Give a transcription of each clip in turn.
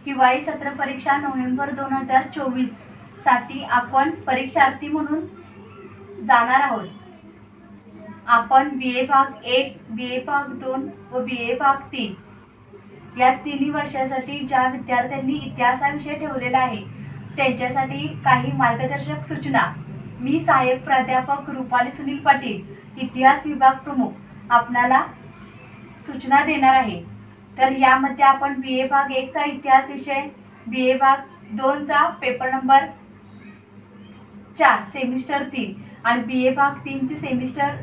हिवाळी सत्र परीक्षा नोव्हेंबर 2024 साठी आपण परीक्षार्थी म्हणून जाणार आहोत। आपण BA भाग 1, BA भाग 2 व BA भाग 3 या तिन्ही वर्षासाठी ज्या विद्यार्थ्यांनी इतिहास हा विषय ठेवलेला आहे त्यांच्यासाठी काही मार्गदर्शक सूचना मी सहाय्यक प्राध्यापक रुपाली सुनील पाटील, इतिहास विभाग प्रमुख आपणाला सूचना देणार आहे। तर यामध्ये आपण BA भाग 1 चा इतिहास विषय, BA भाग 2 चा पेपर नंबर 4 सेमिस्टर 3 आणि BA भाग 3 ची सेमिस्टर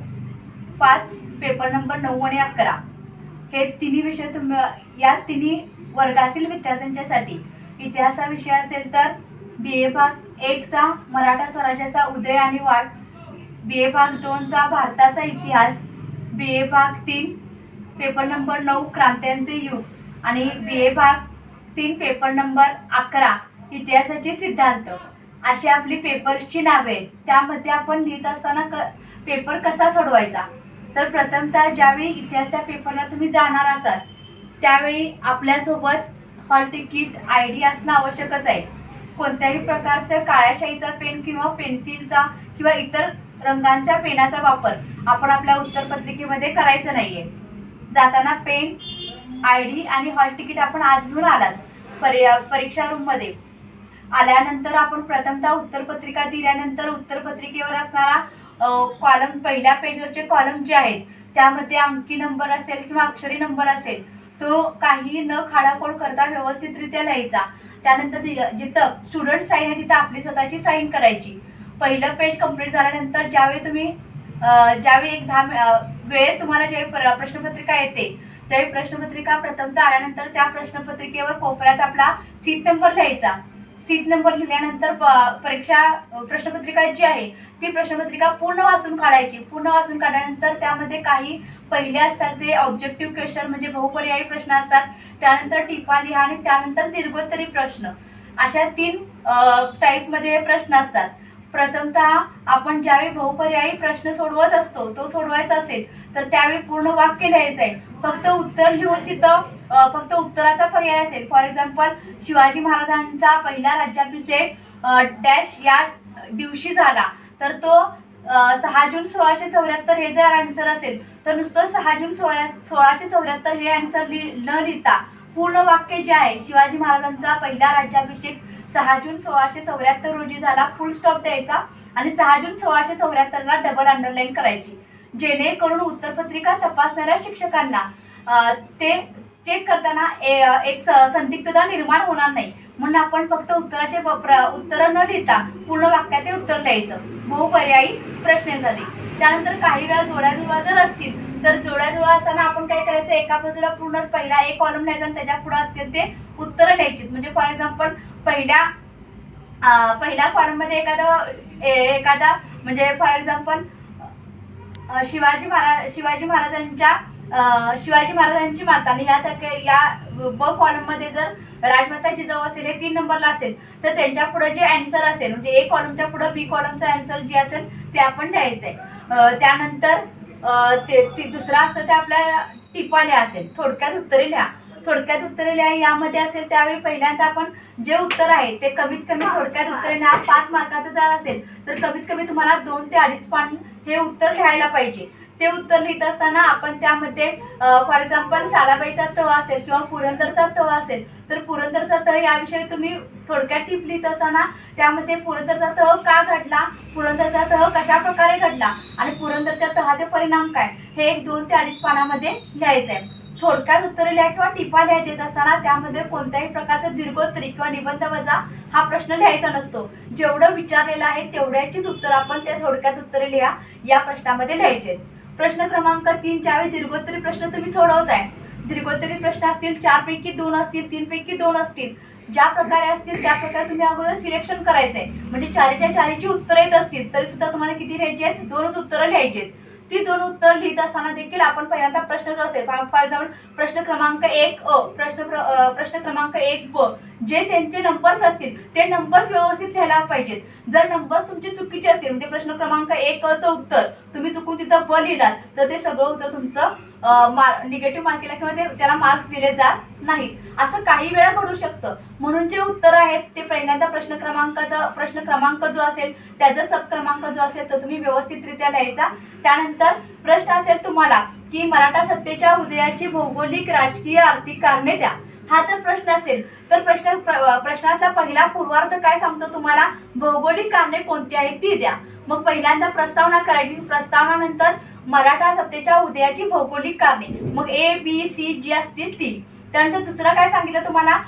5 पेपर नंबर 9 आणि 11 हे तिन्ही विषय या तिन्ही वर्गातील विद्यार्थ्यांच्यासाठी इतिहासा विषय असेल तर BA भाग 1 चा मराठा स्वराज्याचा उदय आणि वाढ, BA भाग 2 चा भारताचा इतिहास, BA भाग 3 पेपर नंबर 9 क्रांत्यांचे युग आणि BA भाग 3 पेपर नंबर 11 इतिहासाचे सिद्धांत अशी आपली पेपर्सची नावे आहेत। त्यामध्ये आपण लिहित असताना पेपर कसा सोडवायचा तर प्रथमतः ज्यावेळी इतिहासाच्या पेपरला तुम्ही जाणार असाल त्यावेळी आपल्यासोबत हॉल तिकीट ID असणं आवश्यकच आहे। कोणत्याही प्रकारचा काळ्या शाईचा पेन किंवा पेन्सिलचा किंवा इतर रंगांच्या पेनाचा वापर आपण आपल्या उत्तरपत्रिकेमध्ये करायचा नाहीये। जाताना पेन, ID आणि हॉल तिकीट आपण आत घेऊन आलात परीक्षा रूम मध्ये आल्यानंतर आपण प्रथमतः उत्तरपत्रिका दिल्यानंतर उत्तरपत्रिकेवर असणारा कॉलम, पहिल्या पेजवरचे कॉलम जे आहेत त्यामध्ये अंकी नंबर असेल किंवा अक्षरी नंबर असेल तो काही न खाडाखोड करता व्यवस्थितरित्या लिहायचा। त्यानंतर जिथं स्टुडंट साईन आहे तिथं आपली स्वतःची साईन करायची। पहिलं पेज कंप्लीट झाल्यानंतर ज्यावेळी एक 10 वेळ तुम्हाला ज्यावेळी प्रश्नपत्रिका येते त्यावेळी प्रश्नपत्रिका प्रथमतः आल्यानंतर त्या प्रश्नपत्रिकेवर कोपऱ्यात आपला सीट नंबर लिहायचा। सीट नंबर लिहिल्यानंतर प्रश्नपत्रिका जी आहे ती प्रश्नपत्रिका पूर्ण वाचून काढायची। पूर्ण वाचून काढल्यानंतर त्यामध्ये काही पहिले असतात ते ऑब्जेक्टिव्ह क्वेश्चन म्हणजे बहुपर्यायी प्रश्न असतात, त्यानंतर टिपा लिहा आणि त्यानंतर दीर्घोत्तरी प्रश्न अशा 3 टाईपमध्ये हे प्रश्न असतात। प्रथमतः आपण ज्यावेळी बहुपर्यायी प्रश्न सोडवत असतो तो सोडवायचा असेल तर त्यावेळी पूर्ण वाक्य लिहायचं आहे। फक्त उत्तर लिहून तिथं फक्त उत्तराचा पर्याय असेल, फॉर एक्झाम्पल शिवाजी महाराजांचा पहिला राज्याभिषेक डॅश या दिवशी झाला तर तो 6 जून 1674 हे जर आन्सर असेल तर नुसतं 6 जून 1674 हे आन्सर न लिहिता पूर्ण वाक्य जे आहे शिवाजी महाराजांचा पहिला राज्याभिषेक 6 जून 1674 रोजी झाला, फुल स्टॉप द्यायचा आणि 6 जून 1674 ला डबल अंडरलाईन करायची, जेणेकरून उत्तरपत्रिका तपासणाऱ्या शिक्षकांना ते चेक करताना एक संदिग्धता निर्माण होणार नाही। म्हणून आपण फक्त उत्तराचे उत्तर न देता पूर्ण वाक्याचे उत्तर द्यायचं बहुपर्यायी प्रश्नासाठी। त्यानंतर काही वेळा जोड्याजुळवा जर असतील तर जोड्याजुळवा असताना आपण काय करायचं, एका बाजूला पूर्ण पहिला एक कॉलम लिहायचा आणि त्याच्या पुढे असतील ते उत्तर लिहायची। म्हणजे फॉर एक्झाम्पल पहिल्या कॉलम मध्ये एखादा म्हणजे फॉर एक्झाम्पल शिवाजी महाराजांची माता आणि या ब कॉलम मध्ये जर राजमाता जिजाऊ असेल हे 3 नंबरला असेल तर त्यांच्या पुढे जे आन्सर असेल म्हणजे ए कॉलमच्या पुढे बी कॉलमचा आन्सर जे असेल ते आपण लिहायचंय। त्यानंतर दुसरा असतं ते आपल्या टिपा लिहा असेल, थोडक्यात उत्तरे लिहा यामध्ये असेल त्यावेळी पहिल्यांदा आपण जे उत्तर आहे ते कमीत कमी थोडक्यात उत्तरे लिहा। 5 मार्काचं जर असेल तर कमीत कमी तुम्हाला 2 ते 2.5 पान हे उत्तर लिहायला पाहिजे। ते उत्तर लिहित असताना आपण त्यामध्ये फॉर एक्झाम्पल सालाबाईचा तह असेल किंवा पुरंदरचा तह असेल तर पुरंदरचा तह याविषयी तुम्ही थोडक्यात टिप लिहित असताना त्यामध्ये पुरंदरचा तह का घडला, पुरंदरचा तह कशा प्रकारे घडला आणि पुरंदरच्या तहाचे परिणाम काय हे 2 ते 2.5 पानामध्ये लिहायचं आहे। थोडक्यात उत्तरे लिहा किंवा टिपा लिहायला देत असताना त्यामध्ये कोणत्याही प्रकारचा दीर्घोत्तरी किंवा निबंध वजा हा प्रश्न लिहायचा नसतो। जेवढं विचारलेलं आहे तेवढ्याचीच उत्तर आपण त्या थोडक्यात उत्तरे लिहा या प्रश्नामध्ये लिहायचे। प्रश्न क्रमांक 3 ज्यावेळी दीर्घोत्तरी प्रश्न तुम्ही सोडवताय, दीर्घोत्तरी प्रश्न असतील 4 पैकी 2 असतील, 3 पैकी 2 असतील, ज्या प्रकारे असतील त्या प्रकारे तुम्ही अगोदर सिलेक्शन करायचंय। म्हणजे 4च्या 4ची उत्तरं येत असतील तरी सुद्धा तुम्हाला किती लिहायचे आहेत, 2च उत्तरं लिहायची आहेत। ती 2 उत्तर लिहित असताना देखील आपण पहिल्यांदा प्रश्न जो असेल फॉर एक्झाम्पल प्रश्न क्रमांक 1 अ, प्रश्न क्रमांक 1 ब जे त्यांचे नंबर्स असतील ते नंबर्स व्यवस्थित लिहायला पाहिजेत। जर नंबर्स तुमचे चुकीचे असतील म्हणजे प्रश्न क्रमांक 1 चं उत्तर तुम्ही चुकून तिथं ब लिहिलात तर ते सगळं उत्तर तुमचं निगेटिव्ह मार्किंगला किंवा त्याला मार्क्स दिले जात नाहीत। असं काही वेळा घडू शकतं, म्हणून जे उत्तर आहेत ते पहिल्यांदा प्रश्न क्रमांक जो असेल त्याचा सब क्रमांक जो असेल तो तुम्ही व्यवस्थितरित्या लिहायचा। त्यानंतर प्रश्न असेल तुम्हाला की मराठा सत्तेच्या उदयाची भौगोलिक, राजकीय, आर्थिक कारणे द्या। हा जर प्रश्न असेल तर प्रश्नाचा पहिला पूर्वार्ध काय सांगतो तुम्हाला, भौगोलिक कारणे कोणती आहेत ती द्या। मग पहिल्यांदा प्रस्तावना करायची, प्रस्तावनानंतर मराठा सत्तेच्या उदयाची भौगोलिक कारणे, मग ABCG जी असतील ती। त्यानंतर दुसरं काय सांगितलं तुम्हाला,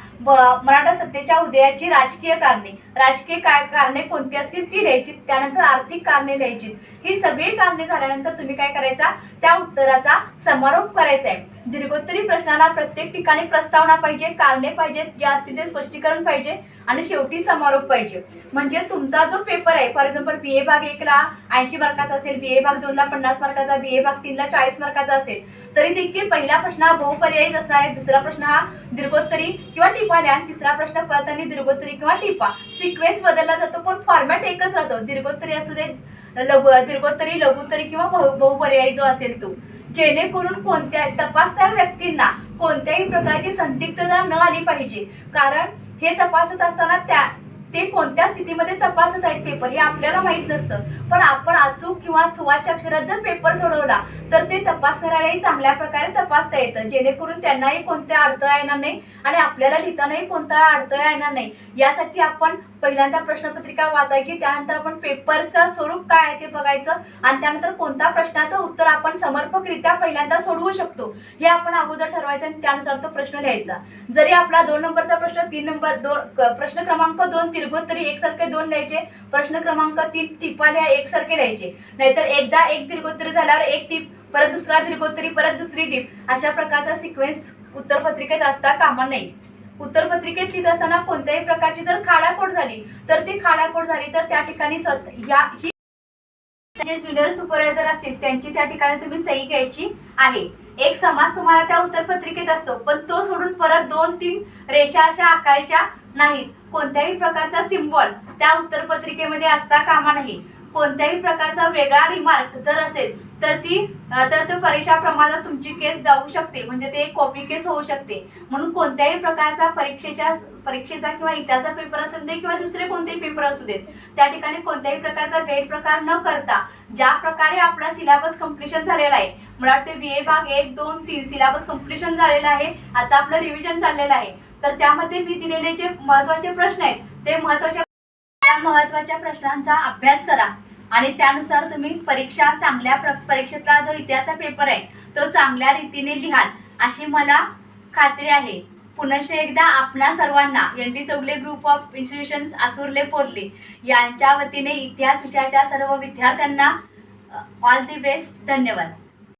मराठा सत्तेच्या उदयाची राजकीय कारणे, राजकीय कारणे कोणती असतील ती लिहायची। त्यानंतर आर्थिक कारणे लिहायची। ही सगळी कारणे झाल्यानंतर तुम्ही काय करायचा, त्या उत्तराचा समारोप करायचा आहे। दीर्घोत्तरी प्रश्नाला प्रत्येक ठिकाणी प्रस्तावना पाहिजे, कारणे पाहिजे, जे असतील ते स्पष्टीकरण पाहिजे आणि शेवटी समारोप पाहिजे। म्हणजे तुमचा जो पेपर आहे, फॉर एक्झाम्पल BA भाग 1 ला 80 मार्काचा असेल, BA भाग 2 ला 50 मार्काचा, BA भाग 3 ला 40 मार्काचा असेल, तरी देखील पहिला प्रश्न हा बहुपर्यायीच असणार आहे, दुसरा प्रश्न हा दीर्घोत्तरी किंवा टिपा लिहा आणि तिसरा प्रश्न परत आणि दीर्घोत्तरी किंवा टिपा। सिक्वेन्स बदलला जातो पण फॉर्मॅट एकच राहतो, दीर्घोत्तरी असू दे, दीर्घोत्तरी, लघुत्तरी किंवा बहुपर्यायी जो असेल तो, जेणेकरून कोणत्या तपासत्या व्यक्तींना कोणत्याही प्रकारची संदिग्धता न आली पाहिजे। कारण हे तपासत असताना ते कोणत्या स्थितीमध्ये तपासत आहेत पेपर हे आपल्याला माहित नसतं, पण आपण अचूक किंवा सुवाच्य अक्षरात जर पेपर सोडवला तर ते तपासणाऱ्यालाही चांगल्या प्रकारे तपासता येतं, जेणेकरून त्यांनाही कोणत्या अडथळा येणार नाही आणि आपल्याला लिहितानाही कोणता अडथळा येणार नाही। यासाठी आपण पहिल्यांदा प्रश्नपत्रिका वाचायची, त्यानंतर आपण पेपरचं स्वरूप काय आहे ते बघायचं आणि त्यानंतर कोणत्या प्रश्नाचं उत्तर आपण समर्पकरित्या पहिल्यांदा सोडवू शकतो हे आपण अगोदर ठरवायचं आणि त्यानुसार तो प्रश्न लिहायचा। जरी आपला 2 नंबरचा प्रश्न 3 नंबर 2 प्रश्न क्रमांक 2 दीर्घोत्तरी एकसारखे 2 लिहायचे, प्रश्न क्रमांक 3 टिपा लिहा एकसारखे लिहायचे, नाहीतर एकदा एक दीर्घोत्तरी झाल्यावर एक टिप, परत दुसरा दीर्घोत्तरी, परत दुसरी टिप, अशा प्रकारचा सिक्वेन्स उत्तरपत्रिकेत असता कामा नये। उत्तरपत्रिकेत लिहित असताना कोणत्याही प्रकारची जर खाडाखोड झाली तर ती खाडाखोड झाली तर त्या ठिकाणी जे ज्युनियर सुपरवायझर असतील त्यांची त्या ठिकाणी तुम्ही सही घ्यायची आहे। एक समास तुम्हाला त्या उत्तरपत्रिकेत असतो, पण तो सोडून परत 2-3 रेषा अशा आखायच्या नाहीत। कोणत्याही प्रकारचा सिम्बॉल त्या उत्तरपत्रिकेमध्ये असता कामा नाही। कोणत्याही प्रकारचा वेगळा रिमार्क जर असेल तर तो परीक्षा प्रमाणात तुमची केस जाऊ शकते, म्हणजे ते कॉपी केस होऊ शकते। म्हणून कोणत्याही प्रकारचा परीक्षेचा किंवा इतिहासाचा पेपर असेल दे किंवा दुसरे कोणतेही पेपर असू देत, त्या ठिकाणी कोणत्याही प्रकारचा गैरप्रकार न करता ज्या प्रकारे आपला सिलेबस कंप्लीशन झालेला आहे, मला वाटते BA भाग 1, 2, 3 सिलेबस कंप्लीशन झालेला आहे, आता आपलं रिव्हिजन चाललेलं आहे, तर त्यामध्ये मी दिलेले जे महत्त्वाचे प्रश्न आहेत ते महत्त्वाच्या प्रश्नांचा अभ्यास करा आणि त्यानुसार तुम्ही परीक्षेतला जो इतिहासाचा पेपर आहे तो चांगल्या रीतीने लिहाल अशी मला खात्री आहे। पुनश्च एकदा आपणा सर्वांना ND Chougule group of institutions Asurle Porle यांच्या वतीने इतिहास विषयाच्या सर्व विद्यार्थ्यांना ऑल दी बेस्ट। धन्यवाद।